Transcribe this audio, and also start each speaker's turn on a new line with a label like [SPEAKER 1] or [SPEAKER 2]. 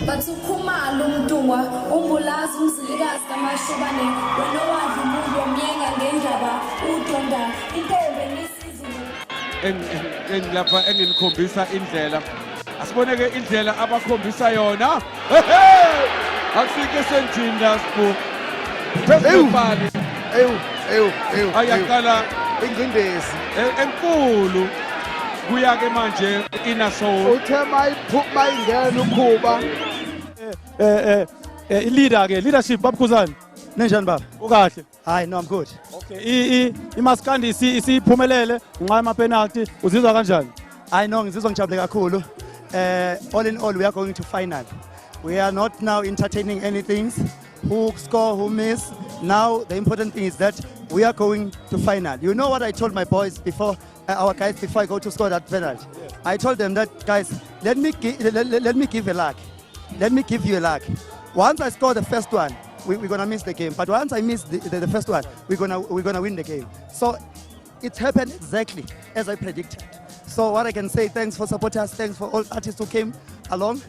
[SPEAKER 1] But ukhumalo umdungwa umbulazi umzilikazi kamashobane wena wadla umuntu wamyenga ngendaba udonda intombi nesizulu
[SPEAKER 2] lapha enginikhombisa indlela asiboneke indlela abakhombisa yona asike sendini la sibu phezulu ayaqala
[SPEAKER 3] ingcindezi
[SPEAKER 2] enkulu kuya ke manje inaso
[SPEAKER 3] uthe mayiphuma ingena ukhuba
[SPEAKER 4] leader ke leadership uKhuzani nenjani baba ukahle
[SPEAKER 3] hayi no I'm good
[SPEAKER 4] okay imaskandi isiphumelele ngenxa yama penalty uzizwa kanjani
[SPEAKER 3] I know ngizizwa ngijabule kakhulu all in all we are going to final we are not now entertaining anything who score who miss now the important thing is that we are going to final you know what I told my boys before our guys before I go to score that penalty I told them that guys let me give a luck let me give you a luck once I score the first one we're gonna miss the game but once I miss the first one we're gonna win the game so it happened exactly as I predicted so what I can say thanks for supporters thanks for all artists who came along